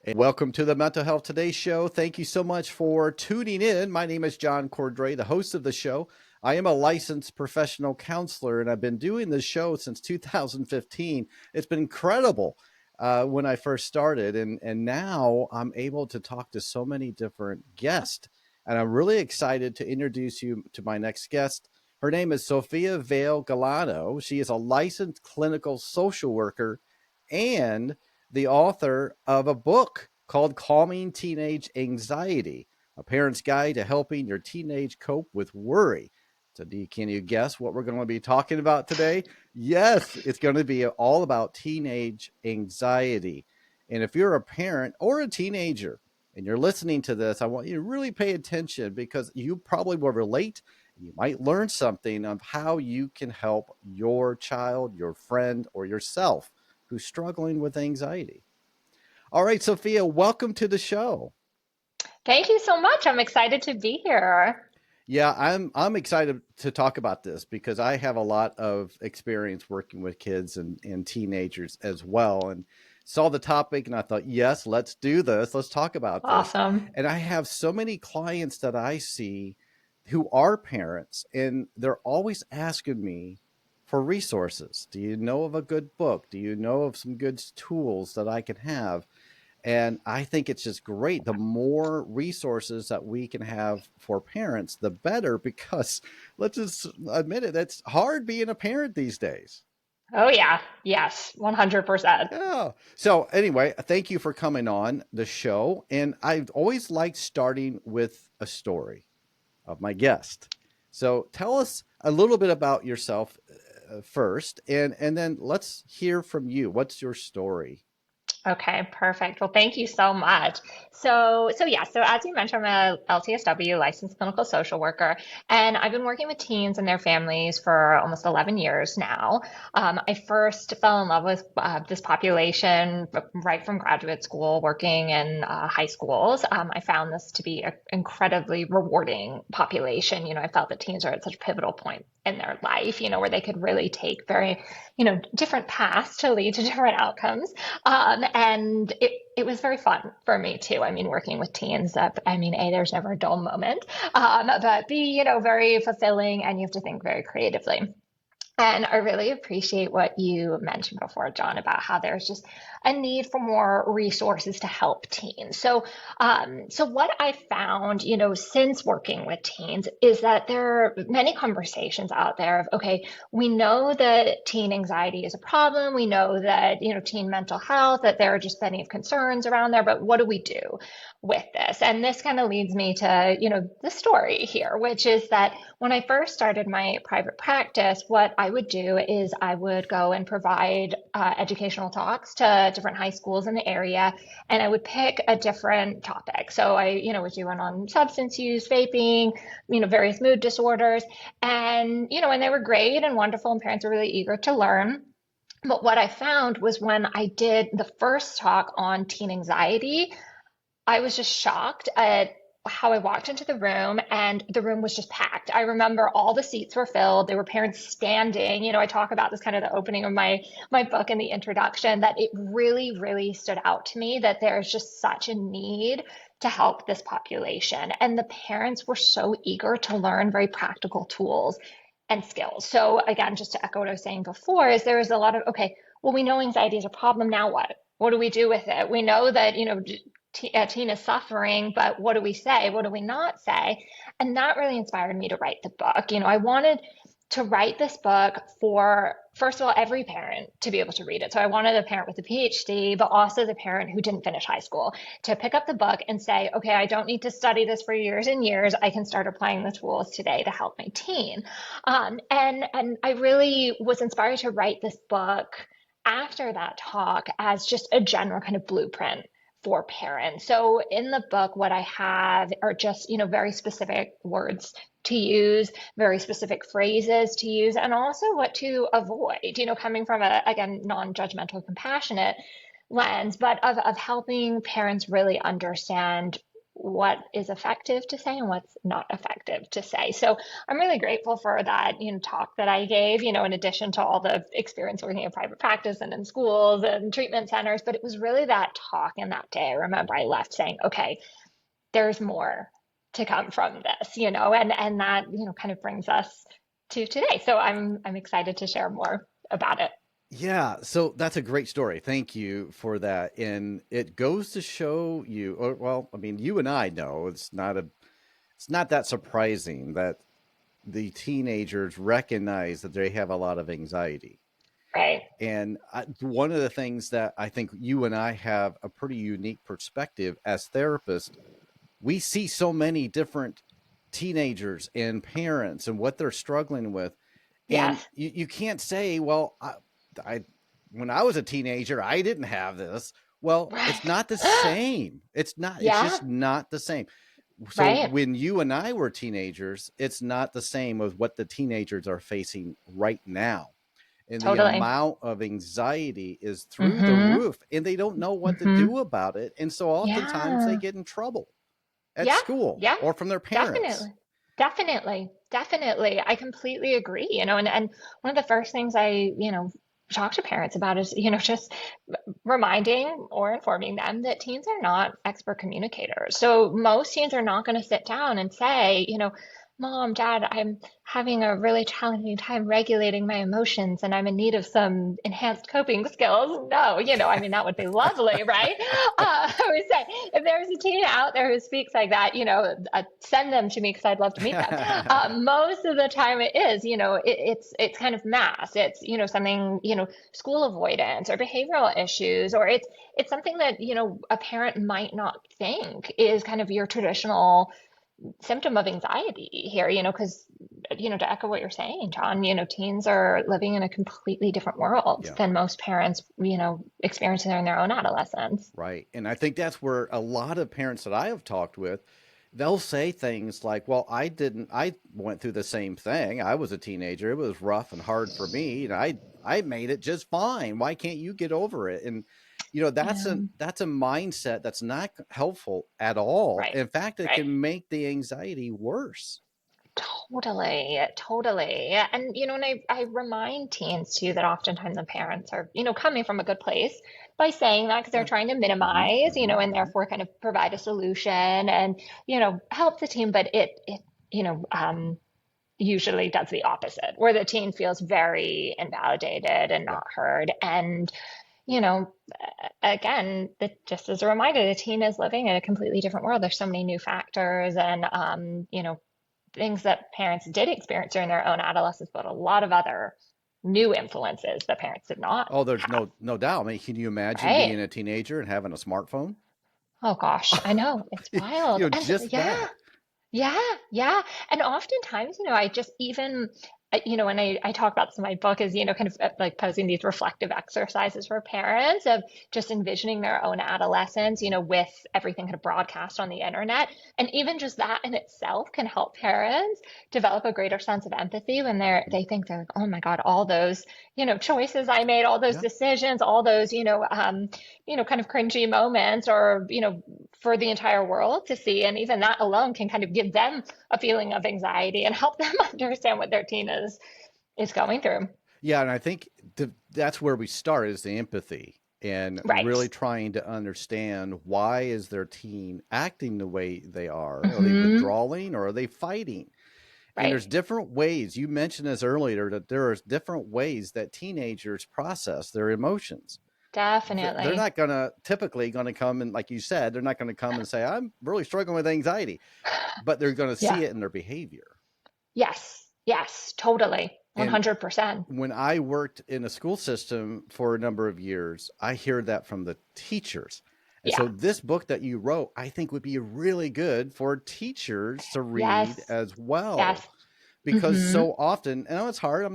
And welcome to the Mental Health Today show. Thank you so much for tuning in. My name is John Cordray, the host of the show. I am a licensed professional counselor, and I've been doing this show since 2015. It's been incredible when I first started, and now I'm able to talk to so many different guests. And I'm really excited to introduce you to my next guest. Her name is Sophia Vale Galano. She is a licensed clinical social worker and the author of a book called Calming Teenage Anxiety, a parent's guide to helping your teenage cope with worry. So, can you guess what we're going to be talking about today? Yes, it's going to be all about teenage anxiety. And if you're a parent or a teenager and you're listening to this, I want you to really pay attention because you probably will relate. You might learn something of how you can help your child, your friend, or yourself who's struggling with anxiety. All right, Sophia, welcome to the show. Thank you so much. I'm excited to be here. Yeah, I'm excited to talk about this because I have a lot of experience working with kids and teenagers as well. And saw the topic and I thought, yes, let's do this. Let's talk about this. Awesome. And I have so many clients that I see who are parents and they're always asking me for resources. Do you know of a good book? Do you know of some good tools that I can have? And I think it's just great. The more resources that we can have for parents, the better, because let's just admit it, it's hard being a parent these days. Oh, yeah. Yes, 100%. Yeah. So, anyway, thank you for coming on the show. And I've always liked starting with a story of my guest. So, tell us a little bit about yourself first, and then let's hear from you. What's your story? Okay, perfect. Well, thank you so much. So as you mentioned, I'm a LCSW licensed clinical social worker, and I've been working with teens and their families for almost 11 years now. I first fell in love with this population right from graduate school, working in high schools. I found this to be an incredibly rewarding population. I felt that teens are at such a pivotal point in their life, where they could really take very, different paths to lead to different outcomes. And it was very fun for me too. I mean, working with teens, A, there's never a dull moment, but B, very fulfilling, and you have to think very creatively. And I really appreciate what you mentioned before, John, about how there's just a need for more resources to help teens. So what I found, since working with teens is that there are many conversations out there of, okay, we know that teen anxiety is a problem. We know that, teen mental health, that there are just plenty of concerns around there, but what do we do with this? And this kind of leads me to, the story here, which is that when I first started my private practice, what I would do is I would go and provide educational talks to different high schools in the area, and I would pick a different topic. So I, would do one on substance use, vaping, various mood disorders, and they were great and wonderful, and parents were really eager to learn. But what I found was when I did the first talk on teen anxiety, I was just shocked at how I walked into the room and the room was just packed. I remember all the seats were filled. There were parents standing. I talk about this kind of the opening of my book in the introduction, that it really, really stood out to me that there's just such a need to help this population. And the parents were so eager to learn very practical tools and skills. So again, just to echo what I was saying before, is there is a lot of, okay, well, we know anxiety is a problem. Now what? What do we do with it? We know that, a teen is suffering, but what do we say? What do we not say? And that really inspired me to write the book. I wanted to write this book for, first of all, every parent to be able to read it. So I wanted a parent with a PhD, but also the parent who didn't finish high school to pick up the book and say, okay, I don't need to study this for years and years. I can start applying the tools today to help my teen. And I really was inspired to write this book after that talk as just a general kind of blueprint for parents. So in the book, what I have are just, very specific words to use, very specific phrases to use, and also what to avoid, coming from a, again, non-judgmental, compassionate lens, but of helping parents really understand what is effective to say and what's not effective to say. So I'm really grateful for that, talk that I gave, in addition to all the experience working in private practice and in schools and treatment centers. But it was really that talk and that day. I remember I left saying, okay, there's more to come from this, and that, kind of brings us to today. So I'm excited to share more about it. Yeah, so that's a great story. Thank you for that. And it goes to show you, or, well, I mean, you and I know it's not that surprising that the teenagers recognize that they have a lot of anxiety. Right. And one of the things that I think you and I have a pretty unique perspective as therapists, we see so many different teenagers and parents and what they're struggling with. And Yes. you can't say, well, I when I was a teenager, I didn't have this. Well, it's Right. not the same. It's Yeah. just not the same. So Right. when you and I were teenagers, it's not the same as what the teenagers are facing right now. And the Totally. amount of anxiety is through the Mm-hmm. roof, and they don't know what to Mm-hmm. do about it. And so oftentimes they Yeah. get in trouble at Yeah. school Yeah. or from their parents. Definitely. Definitely. Definitely. I completely agree, and one of the first things I, talk to parents about is, just reminding or informing them that teens are not expert communicators. So most teens are not going to sit down and say, Mom, Dad, I'm having a really challenging time regulating my emotions and I'm in need of some enhanced coping skills. No, I mean, that would be lovely, right? I would say if there's a teen out there who speaks like that, send them to me because I'd love to meet them. Most of the time it is, it's kind of mass. It's, something, school avoidance or behavioral issues, or it's something that, a parent might not think is kind of your traditional symptom of anxiety here, because, to echo what you're saying, John, teens are living in a completely different world Yeah. than most parents, experiencing in their own adolescence. Right. And I think that's where a lot of parents that I have talked with, they'll say things like, well, I went through the same thing. I was a teenager. It was rough and hard for me. And I made it just fine. Why can't you get over it? And, Yeah. that's a mindset that's not helpful at all. Right. In fact, it Right. can make the anxiety worse. Totally, totally. And, and I remind teens too that oftentimes the parents are, coming from a good place by saying that because they're Yeah. trying to Hmm. minimize, Hmm. and Hmm. therefore kind of provide a solution and, help the teen. But it, you know, um, usually does the opposite, where the teen feels very invalidated and Yeah. not heard. And, you know, again, just as a reminder, the teen is living in a completely different world. There's so many new factors and, things that parents did experience during their own adolescence, but a lot of other new influences that parents did not Oh, there's have, no doubt. I mean, can you imagine right? being a teenager and having a smartphone? Oh gosh, I know, it's wild. And Just yeah, that. yeah, yeah. And oftentimes, I just even, when I talk about this in my book is, kind of like posing these reflective exercises for parents of just envisioning their own adolescence, with everything kind of broadcast on the internet. And even just that in itself can help parents develop a greater sense of empathy when they think they're like, oh my God, all those, choices I made, all those Yeah. decisions, all those, kind of cringy moments or, for the entire world to see. And even that alone can kind of give them a feeling of anxiety and help them understand what their teen is going through. Yeah, and I think that's where we start is the empathy and Right. really trying to understand why is their teen acting the way they are? Are they Hmm. withdrawing or are they fighting? And Right. there's different ways. You mentioned this earlier that there are different ways that teenagers process their emotions. They're Definitely. not gonna typically gonna come and like you said, they're not gonna come and say, I'm really struggling with anxiety, but they're gonna Yeah. see it in their behavior. Yes. Yes. Totally. And 100%. when I worked in a school system for a number of years, I hear that from the teachers. And so Yeah. this book that you wrote, I think would be really good for teachers to read Yes. as well. Yes. Because Hmm. so often, I know it's hard. I'm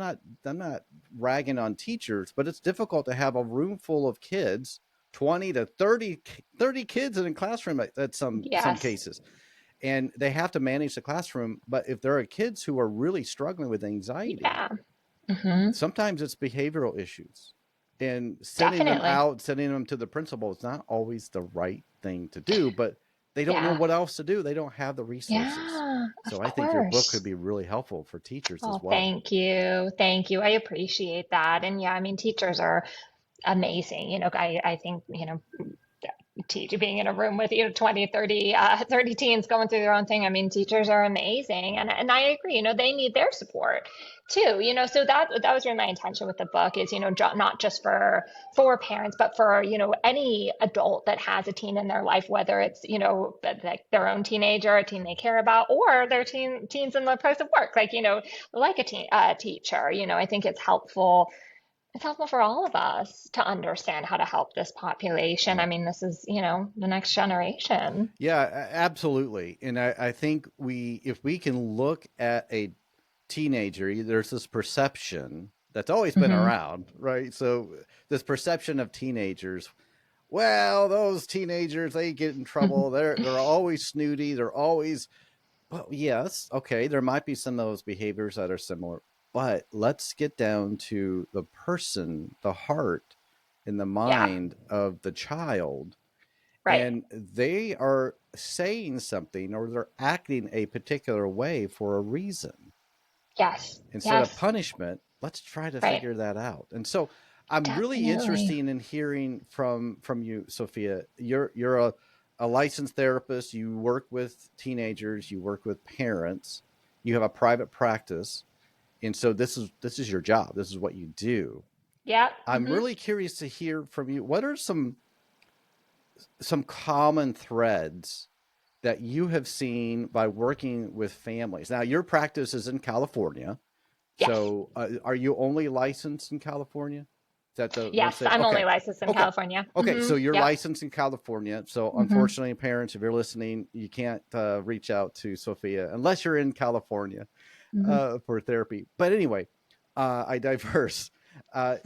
not ragging on teachers, but it's difficult to have a room full of kids, 20 to 30 kids in a classroom at some Yes. cases. And they have to manage the classroom. But if there are kids who are really struggling with anxiety, Yeah. Hmm. sometimes it's behavioral issues. And Definitely. sending them to the principal is not always the right thing to do, but they don't know Yeah. what else to do. They don't have the resources. Yeah, So of I think your book could course. be really helpful for teachers Oh, as well. thank you. Thank you. I appreciate that. And yeah, I mean, teachers are amazing. I think, teach being in a room with 20 30 30 teens going through their own thing. I mean, teachers are amazing, and I agree, they need their support too, so that was really my intention with the book is, not just for parents, but for, any adult that has a teen in their life, whether it's, like their own teenager, a teen they care about, or their teens in the place of work, like, like a teacher. I think it's helpful for all of us to understand how to help this population. I Yeah. mean, this is, the next generation. Yeah, absolutely. And I think if we can look at a teenager, there's this perception that's always been Hmm. around, right? So this perception of teenagers, well, those teenagers, they get in trouble. They're always snooty. They're always, well, yes, okay, there might be some of those behaviors that are similar, but let's get down to the person, the heart, and the Yeah, mind of the child, right. and they are saying something or they're acting a particular way for a reason. Yes, Instead of yes, punishment, let's try to right. figure that out. And so I'm really Definitely. interested in hearing from you, Sophia. You're a licensed therapist, you work with teenagers, you work with parents, you have a private practice, and so this is your job. This is what you do. Yeah. I'm Hmm. really curious to hear from you. What are some common threads that you have seen by working with families? Now, your practice is in California. Yes. So, are you only licensed in California? Is that the one Yes, state? I'm only Okay, licensed in okay, California. okay. Hmm. So you're Yep. licensed in California. So, Hmm. unfortunately, parents, if you're listening, you can't reach out to Sophia unless you're in California Hmm. for therapy. But anyway, I diverse.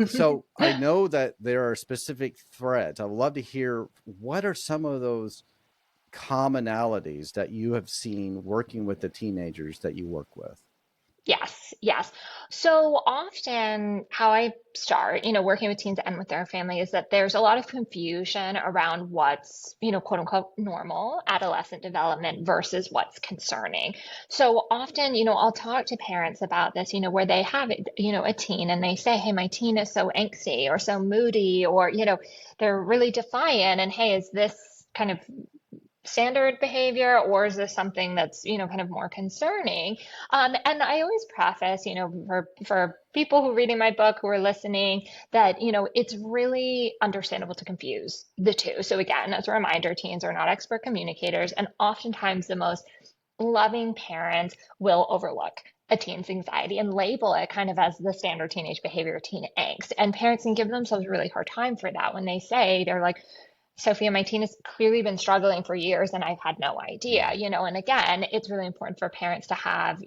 So I know that there are specific threads. I'd love to hear what are some of those commonalities that you have seen working with the teenagers that you work with. Yes, yes. So often, how I start, working with teens and with their family is that there's a lot of confusion around what's, quote unquote, normal adolescent development versus what's concerning. So often, I'll talk to parents about this, where they have, a teen and they say, hey, my teen is so angsty or so moody, or, they're really defiant. And hey, is this kind of standard behavior, or is this something that's, kind of more concerning? And I always preface, for people who are reading my book, who are listening, that, it's really understandable to confuse the two. So again, as a reminder, teens are not expert communicators, and oftentimes the most loving parents will overlook a teen's anxiety and label it kind of as the standard teenage behavior, teen angst. And parents can give themselves a really hard time for that when they say, they're like, Sophia, my teen has clearly been struggling for years and I've had no idea, Right. and again, it's really important for parents to have,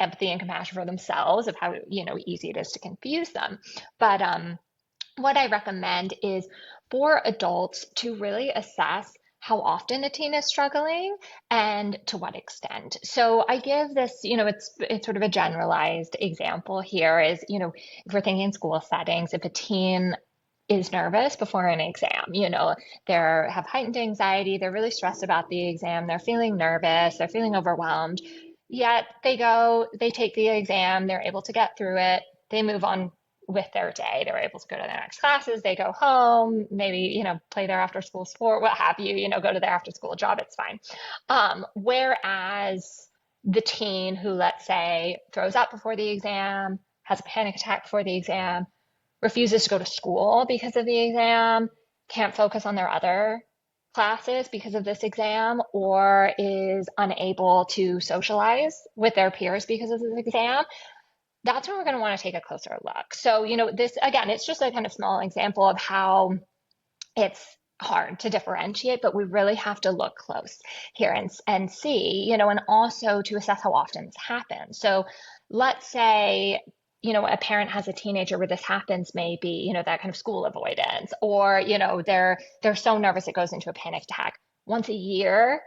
empathy and compassion for themselves of how, easy it is to confuse them. But what I recommend is for adults to really assess how often a teen is struggling and to what extent. So I give this, it's sort of a generalized example here is, if we're thinking in school settings, if a teen is nervous before an exam. They have heightened anxiety, they're really stressed about the exam, they're feeling nervous, they're feeling overwhelmed. Yet they go, they take the exam, they're able to get through it, they move on with their day. They're able to go to their next classes, they go home, maybe, play their after school sport, what have you, go to their after school job, it's fine. Whereas the teen who, let's say, throws up before the exam, has a panic attack before the exam, refuses to go to school because of the exam, can't focus on their other classes because of this exam, or is unable to socialize with their peers because of this exam, that's when we're going to want to take a closer look. So, this again, it's just a kind of small example of how it's hard to differentiate, but we really have to look close here and see, and also to assess how often this happens. So let's say, a parent has a teenager where this happens, maybe, that kind of school avoidance, or, they're so nervous it goes into a panic attack once a year.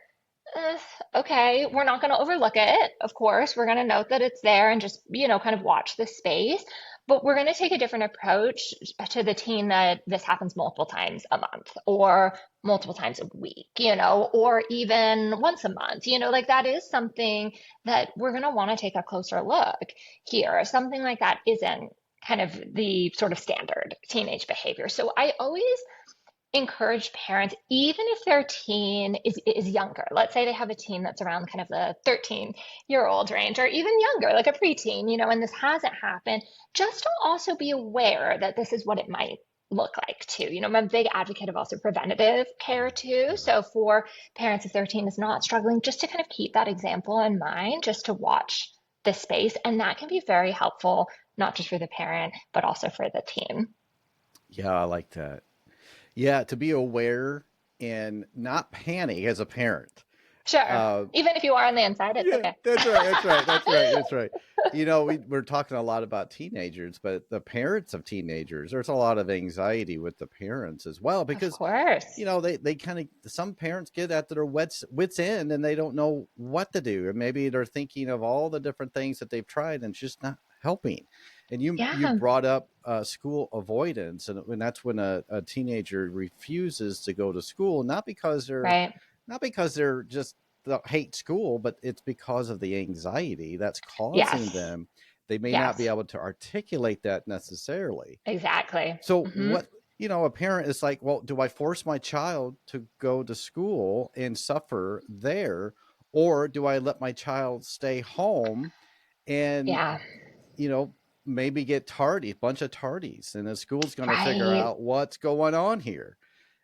uh, okay, we're not going to overlook it. Of course, we're going to note that it's there and just, kind of watch the space. but we're going to take a different approach to the teen that this happens multiple times a month or multiple times a week, or even once a month. Like that is something that we're going to want to take a closer look here. Something like that isn't kind of the sort of standard teenage behavior. So I always encourage parents, even if their teen is younger. Let's say they have a teen that's around kind of the 13-year-old range, or even younger, like a preteen, and this hasn't happened, just to also be aware that this is what it might look like too. I'm a big advocate of also preventative care too. So for parents, if their teen is not struggling, just to kind of keep that example in mind, just to watch the space. And that can be very helpful, not just for the parent, but also for the teen. Yeah, I like that. Yeah, to be aware and not panic as a parent. Sure. Uh, Even if you are on the inside, it's yeah, okay. that's right. That's right. That's right. That's right. We're talking a lot about teenagers, but the parents of teenagers, there's a lot of anxiety with the parents as well Of because, course. they kind of, some parents get at their wits end and they don't know what to do. And maybe they're thinking of all the different things that they've tried and it's just not helping. And you Yeah, brought up school avoidance, and that's when a teenager refuses to go to school, right. not because they're just hate school, but it's because of the anxiety that's causing Yes. them. They may not be Yes. able to articulate that necessarily. Exactly. So Hmm. a parent is like, well, do I force my child to go to school and suffer there? Or do I let my child stay home and, Yeah. you know, maybe get bunch of tardies, and the school's going to figure Right. out what's going on here.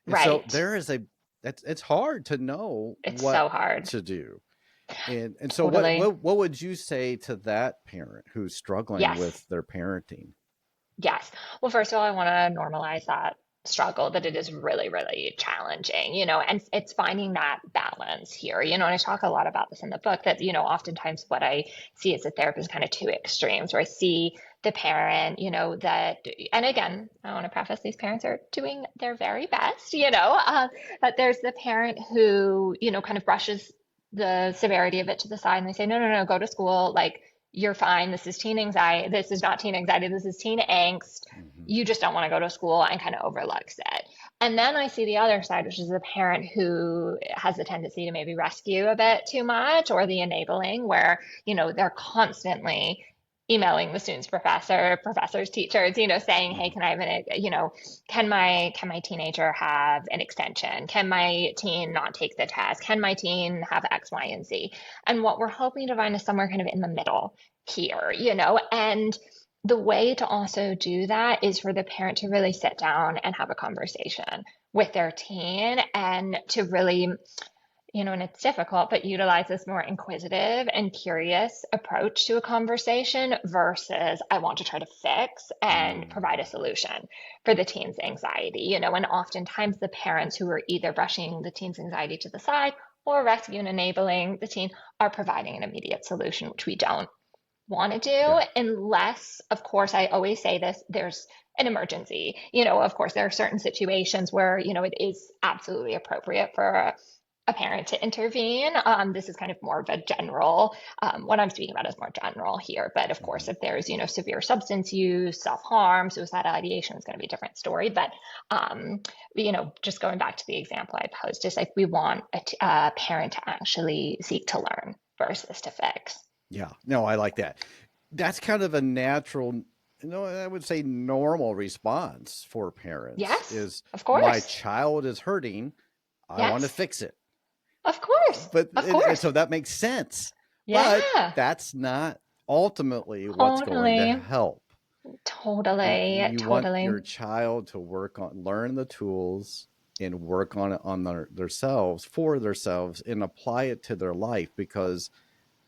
And so Right. there is it's hard to know It's what so hard. to do. And so Totally. what would you say to that parent who's struggling Yes. with their parenting? Yes. Well, first of all, I want to normalize that struggle, that it is really, really challenging, and it's finding that balance here, and I talk a lot about this in the book that, oftentimes what I see as a therapist is kind of two extremes where I see the parent, that, and again, I want to preface these parents are doing their very best, but there's the parent who, kind of brushes the severity of it to the side and they say, no, no, no, go to school. Like, you're fine. This is teen anxiety. This is not teen anxiety. This is teen angst. Hmm. You just don't want to go to school and kind of overlooks it. And then I see the other side, which is a parent who has the tendency to maybe rescue a bit too much, or the enabling, where, they're constantly emailing the student's professors, teachers, saying, hey, Hmm. can I have can my teenager have an extension? Can my teen not take the test? Can my teen have X, Y, and Z? And what we're hoping to find is somewhere kind of in the middle here, and the way to also do that is for the parent to really sit down and have a conversation with their teen and to really, and it's difficult, but utilize this more inquisitive and curious approach to a conversation versus I want to try to fix and provide a solution for the teen's anxiety, and oftentimes the parents who are either brushing the teen's anxiety to the side or rescue and enabling the teen are providing an immediate solution, which we don't want to do Yeah. unless, of course, I always say this, there's an emergency. Of course, there are certain situations where, it is absolutely appropriate for a parent to intervene. This is kind of more of a general, what I'm speaking about is more general here. But of course, Hmm. if there's, severe substance use, self-harm, suicidal ideation, is going to be a different story. But, just going back to the example I posed, just like we want a parent to actually seek to learn versus to fix. Yeah. No, I like that. That's kind of a natural, I would say normal response for parents Yes, is of my course. child is hurting. I want to Yes, fix it. of course. But Of and course. so that makes sense. But Yeah, that's not ultimately what's going to totally. help. Totally. You want your Totally. child to learn the tools and work on it on themselves for themselves and apply it to their life, because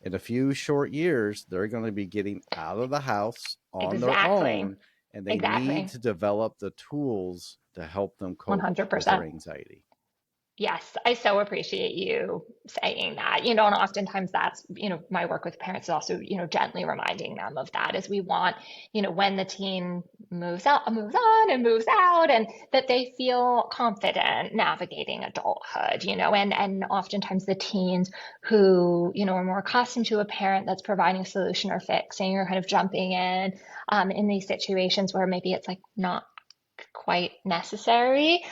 in a few short years they're going to be getting out of the house on their Exactly. own, and they need Exactly. to develop the tools to help them cope with their 100%. anxiety. Yes, I so appreciate you saying that. And oftentimes that's, my work with parents is also, gently reminding them of that as we want, when the teen moves out, moves on and moves out, and that they feel confident navigating adulthood, and oftentimes the teens who, are more accustomed to a parent that's providing a solution or fixing or kind of jumping in these situations where maybe it's like not quite necessary.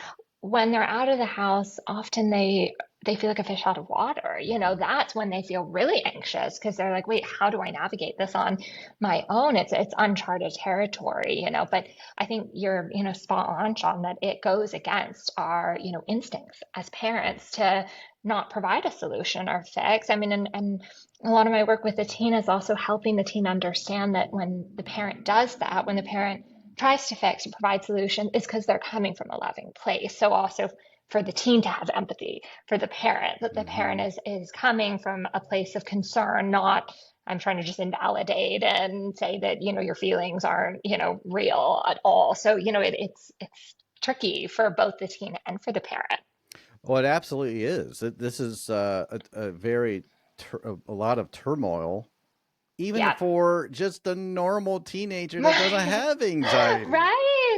When they're out of the house, often they feel like a fish out of water. That's when they feel really anxious because they're like, wait, how do I navigate this on my own? It's uncharted territory. But I think you're, spot on, Sean, that it goes against our, instincts as parents to not provide a solution or fix. I mean, and a lot of my work with the teen is also helping the teen understand that when the parent does that, when the parent tries to fix and provide solution, is because they're coming from a loving place. So also for the teen to have empathy for the parent, that the parent Hmm. is coming from a place of concern, not I'm trying to just invalidate and say that, your feelings aren't, real at all. So, it's tricky for both the teen and for the parent. Well, it absolutely is. This is a very a lot of turmoil, even Yeah. for just a normal teenager that doesn't Right. have anxiety. Right.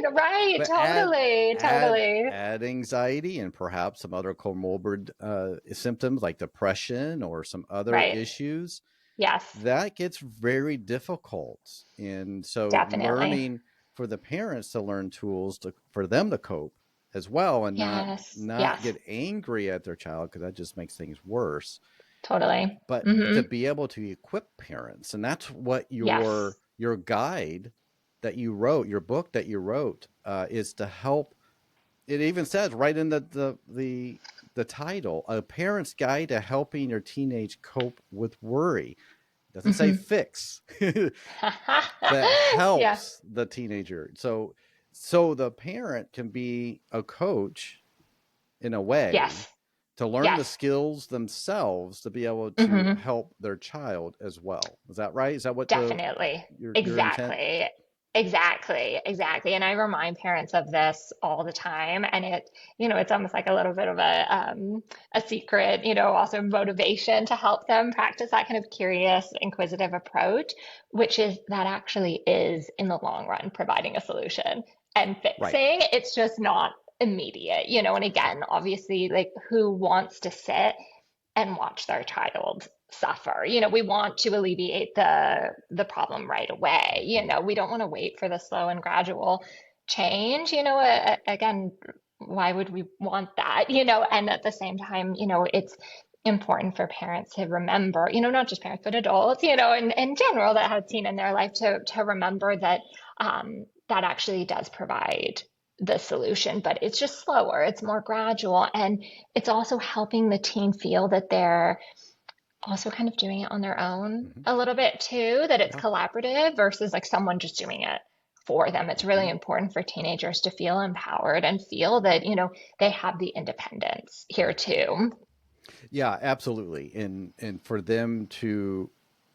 But add Totally. add Totally. add anxiety and perhaps some other comorbid symptoms like depression or some other Right. issues, Yes, that gets very difficult. And so definitely. learning for the parents to learn tools for them to cope as well and not Yes. not Yes. get angry at their child because that just makes things worse, Totally. but to Hmm. be able to equip parents. And that's what Yes. your guide that you wrote, your book that you wrote, is to help. It even says right in the title, a parent's guide to helping your teenage cope with worry. It doesn't say Hmm. fix, but Yeah. helps the teenager. So the parent can be a coach in a way Yes. to learn the Yes. skills themselves to be able to Hmm. help their child as well. Is that right? Is that what the Definitely. your intent? Exactly. Exactly. Exactly. And I remind parents of this all the time. And it's almost like a little bit of a secret, also motivation to help them practice that kind of curious, inquisitive approach, which is that actually is in the long run providing a solution and Right. fixing. It's just not immediate, and again, obviously, like who wants to sit and watch their child suffer. We want to alleviate the problem right away. Mhm. We don't want to wait for the slow and gradual change. Again, why would we want that? And at the same time, it's important for parents to remember, not just parents, but adults, in general that have teen in their life to remember that that actually does provide the solution, but it's just slower, it's more gradual, and it's also helping the teen feel that they're also kind of doing it on their own Mhm. a little bit too, that it's Yeah. collaborative versus like someone just doing it for them. It's really Mhm. important for teenagers to feel empowered and feel that, they have the independence here too. Yeah, absolutely. And for them to,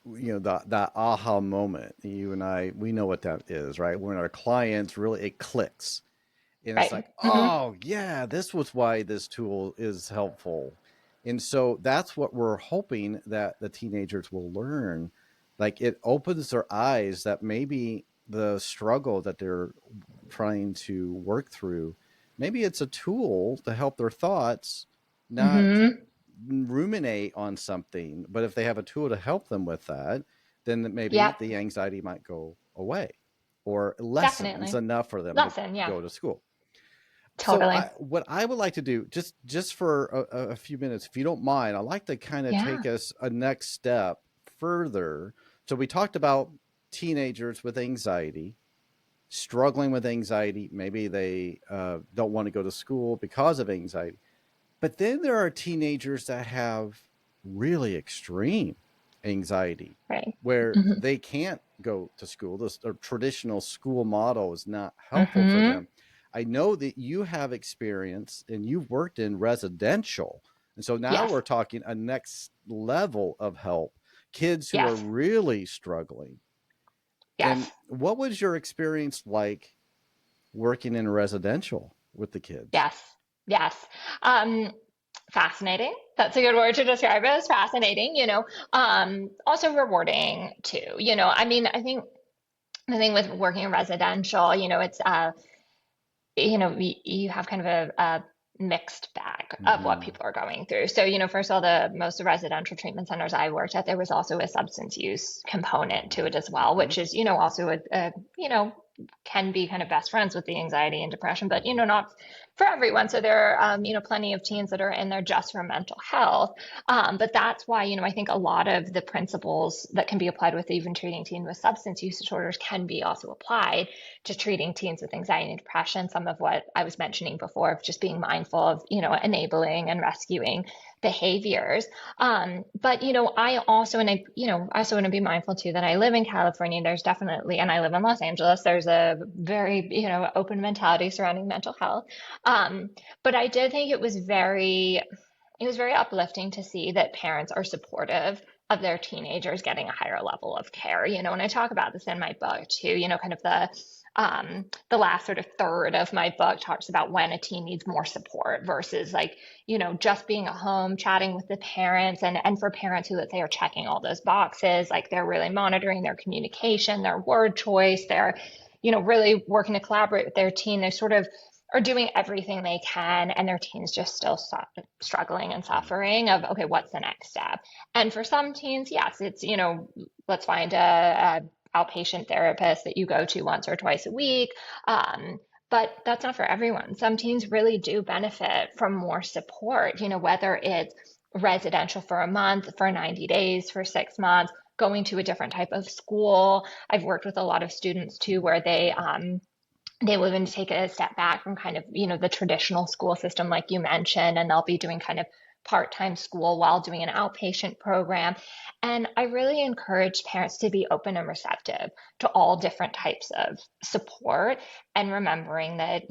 that aha moment, you and I, we know what that is, right? When our clients really, it clicks. And it's Right. like, Hmm. oh yeah, this was why this tool is helpful. And so that's what we're hoping that the teenagers will learn. Like it opens their eyes that maybe the struggle that they're trying to work through, maybe it's a tool to help their thoughts not Hmm. ruminate on something. But if they have a tool to help them with that, then maybe Yep. the anxiety might go away or lessens Definitely. enough for them to Lesson. Yeah. go to school. So Totally. what I would like to do, just for a few minutes, if you don't mind, I'd like to kind of Yeah. take us a next step further. So we talked about teenagers with anxiety, struggling with anxiety. Maybe they don't want to go to school because of anxiety. But then there are teenagers that have really extreme anxiety Right. where Hmm. they can't go to school. The traditional school model is not helpful for Hmm. them. I know that you have experience and you've worked in residential. And so now Yes. we're talking a next level of help, kids who are Yes. really struggling. And Yes. what was your experience like working in residential with the kids? Yes. Yes. Um, Fascinating. That's a good word to describe it, as fascinating, also rewarding too. I mean, I think the thing with working in residential, it's you have kind of a mixed bag of what Hmm. people are going through. So, first of all, the most residential treatment centers I worked at, there was also a substance use component to it as well, Hmm. which is, also can be kind of best friends with the anxiety and depression, but, not for everyone. So there are, plenty of teens that are in there just for mental health. But that's why, I think a lot of the principles that can be applied with even treating teens with substance use disorders can be also applied to treating teens with anxiety and depression. Some of what I was mentioning before of just being mindful of, enabling and rescuing behaviors. But I also, and I also want to be mindful too that I live in California. There's definitely, and I live in Los Angeles. There's a very, open mentality surrounding mental health. Um, but I did think it was very uplifting to see that parents are supportive of their teenagers getting a higher level of care. And I talk about this in my book too, kind of the last sort of third of my book talks about when a teen needs more support versus like, just being at home chatting with the parents and for parents who, let's say, are checking all those boxes, like they're really monitoring their communication, their word choice, they're, really working to collaborate with their teen. They sort of are doing everything they can and their teen's just still struggling and Yeah. suffering of, okay, what's the next step? And for some teens, yes, it's, let's find a outpatient therapist that you go to once or twice a week. But that's not for everyone. Some teens really do benefit from more support, whether it's residential for a month, for 90 days, for 6 months, going to a different type of school. I've worked with a lot of students too where they will even take a step back from kind of, the traditional school system, like you mentioned, and they'll be doing kind of part-time school while doing an outpatient program. And I really encourage parents to be open and receptive to all different types of support and remembering that,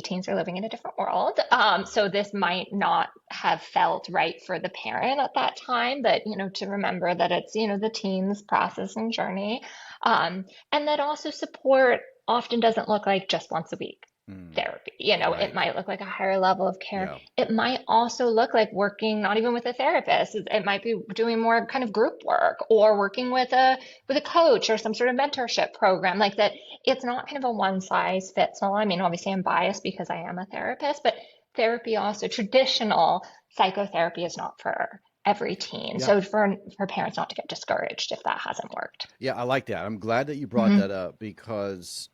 teens are living in a different world. So this might not have felt right for the parent at that time, but, to remember that it's, the teen's process and journey. And that also support often doesn't look like just once a week Mm. therapy. It Right. might look like a higher level of care. Yeah. It might also look like working not even with a therapist. It might be doing more kind of group work or working with a coach or some sort of mentorship program like that. It's not kind of a one size fits all. I mean, obviously I'm biased because I am a therapist, but therapy also traditional psychotherapy is not for every teen. Yeah. So for parents not to get discouraged if that hasn't worked. Yeah, I like that. I'm glad that you brought Hmm. that up because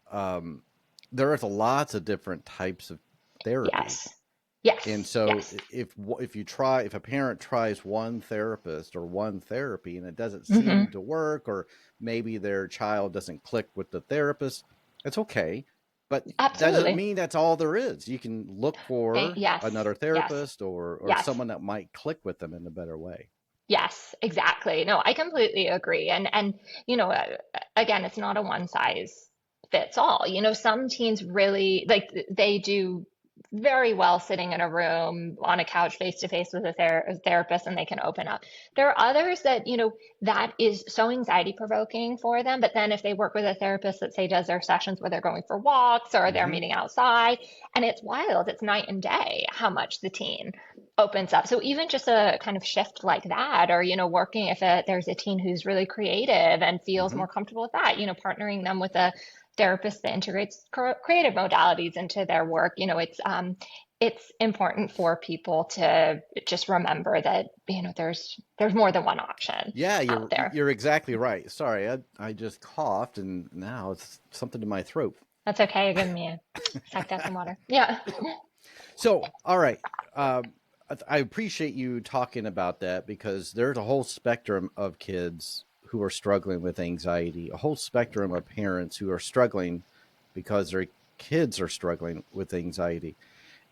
there is lots of different types of therapy. Yes. And Yes. so Yes. if a parent tries one therapist or one therapy and it doesn't Hmm. seem to work, or maybe their child doesn't click with the therapist, it's okay. But that doesn't Absolutely. mean that's all there is. You can look for Yes. another Yes. therapist or Yes. someone that might click with them in a better way. Yes, exactly. No, I completely agree. And again, it's not a one size fits all. Some teens really like they do very well sitting in a room on a couch face to face with a therapist and they can open up. There are others that, that is so anxiety provoking for them. But then if they work with a therapist that say does their sessions where they're going for walks or they're Hmm. meeting outside, and it's wild, it's night and day how much the teen opens up. So even just a kind of shift like that, or working if there's a teen who's really creative and feels Hmm. more comfortable with that, partnering them with a therapist that integrates creative modalities into their work. It's important for people to just remember that there's more than one option Yeah, out there. you're exactly right. Sorry, I just coughed and now it's something in my throat. That's okay. You're giving me a sucked out some water. Yeah. So, all right. I appreciate you talking about that because there's a whole spectrum of kids who are struggling with anxiety, a whole spectrum of parents who are struggling because their kids are struggling with anxiety.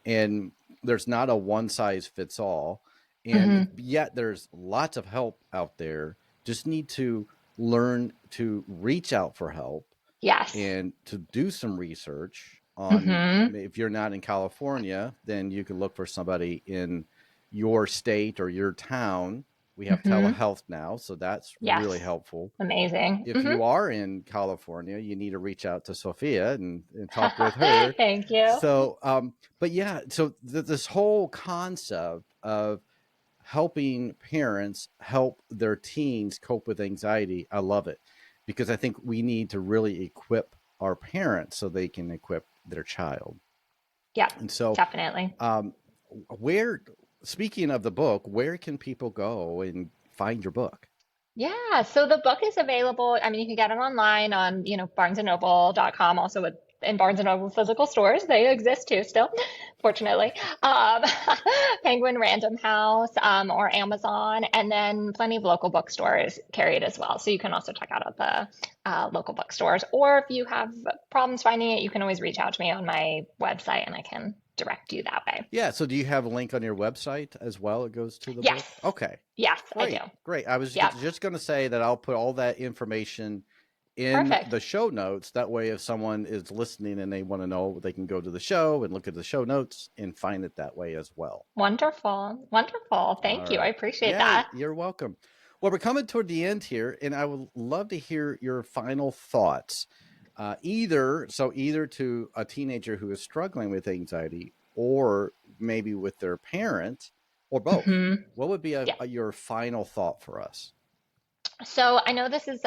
And there's not a one size fits all. And Hmm. yet there's lots of help out there. Just need to learn to reach out for help Yes. and to do some research on. Hmm. If you're not in California, then you can look for somebody in your state or your town We have Hmm. telehealth now, so that's really Yes. helpful. Amazing. If Hmm. you are in California, you need to reach out to Sophia and talk with her. Thank you. So, but yeah, so this whole concept of helping parents help their teens cope with anxiety, I love it, because I think we need to really equip our parents so they can equip their child. Yep, And so, definitely. um, where, speaking of the book, where can people go and find your book? Yeah, so the book is available. I mean, you can get it online on, barnesandnoble.com, also with in Barnes and Noble physical stores. They exist too still, fortunately. Um, Penguin Random House, or Amazon, and then plenty of local bookstores carry it as well. So you can also check out at the local bookstores. Or if you have problems finding it, you can always reach out to me on my website and I can direct you that way. Yeah. So, do you have a link on your website as well? It goes to the Yes. book. Okay. Yes, I do. Great. Great. I was Yep. just going to say that I'll put all that information in Perfect. the show notes. That way, if someone is listening and they want to know, they can go to the show and look at the show notes and find it that way as well. Wonderful. Wonderful. All Thank you. I right. appreciate Yeah, that. you're welcome. Well, we're coming toward the end here, and I would love to hear your final thoughts. Either to a teenager who is struggling with anxiety, or maybe with their parent, or both. Hmm. What would be Yeah. your final thought for us? So I know this is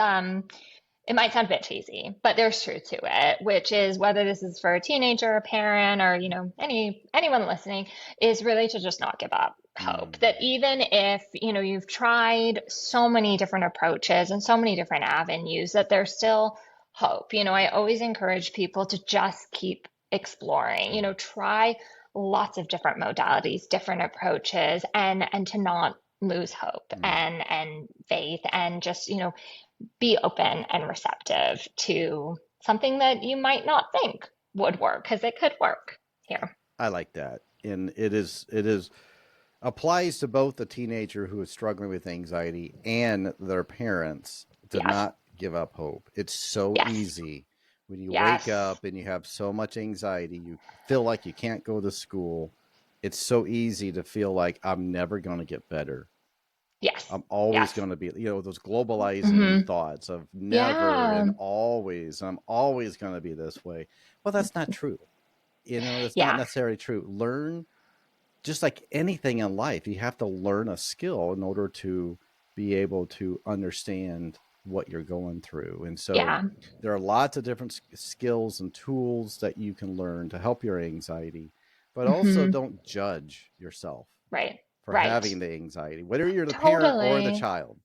it might sound a bit cheesy, but there's truth to it, which is whether this is for a teenager, a parent, or anyone listening, is really to just not give up hope. Mm, That even if you've tried so many different approaches and so many different avenues, that there's still hope. I always encourage people to just keep exploring. mm, Try lots of different modalities, different approaches, and to not lose hope mm. and faith, and just be open and receptive to something that you might not think would work, because it could work here. I like that, and it is applies to both the teenager who is struggling with anxiety and their parents to Yes, not give up hope. It's so yes, easy when you wake yes, up and you have so much anxiety, you feel like you can't go to school. It's so easy to feel like I'm never going to get better. yes, I'm always yes. going to be, those globalizing Hmm. thoughts of never Yeah, and always. I'm always going to be this way. Well, that's not true. That's not yeah, necessarily true. Learn, just like anything in life, you have to learn a skill in order to be able to understand what you're going through. And so yeah. there are lots of different skills and tools that you can learn to help your anxiety, but also Hmm. don't judge yourself Right, for right. having the anxiety, whether you're the parent or the Totally. child.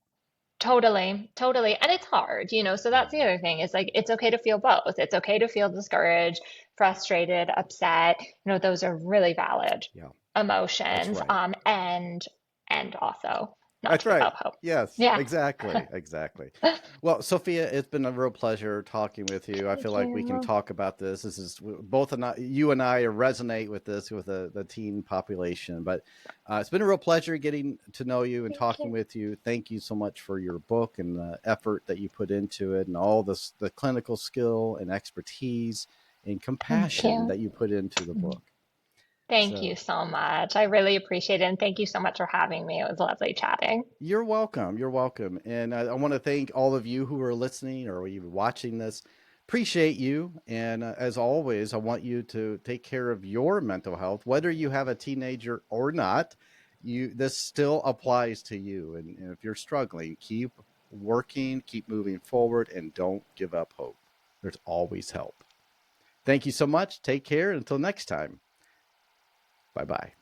Totally, totally. And it's hard, so that's the Mhm. other thing. Is like it's okay to feel both. It's okay to feel discouraged, frustrated, upset. Those are really valid Yeah, that's emotions. right. And also not That's to give right. up hope. Yes, Yeah. exactly. Exactly. Well, Sophia, it's been a real pleasure talking with you. I feel Thank like we can you. talk about this. This is both you and I resonate with this with the teen population. But it's been a real pleasure getting to know you and Thank talking you. with you. Thank you so much for your book and the effort that you put into it, and all the clinical skill and expertise and Thank compassion you. that you put into the book. Thank you So so much. I really appreciate it. And thank you so much for having me. It was lovely chatting. you're welcome. You're welcome. And I want to thank all of you who are listening or even watching this. Appreciate you. And as always, I want you to take care of your mental health, whether you have a teenager or not. This still applies to you. And if you're struggling, keep working, keep moving forward, and don't give up hope. There's always help. Thank you so much. Take care. Until next time. Bye bye.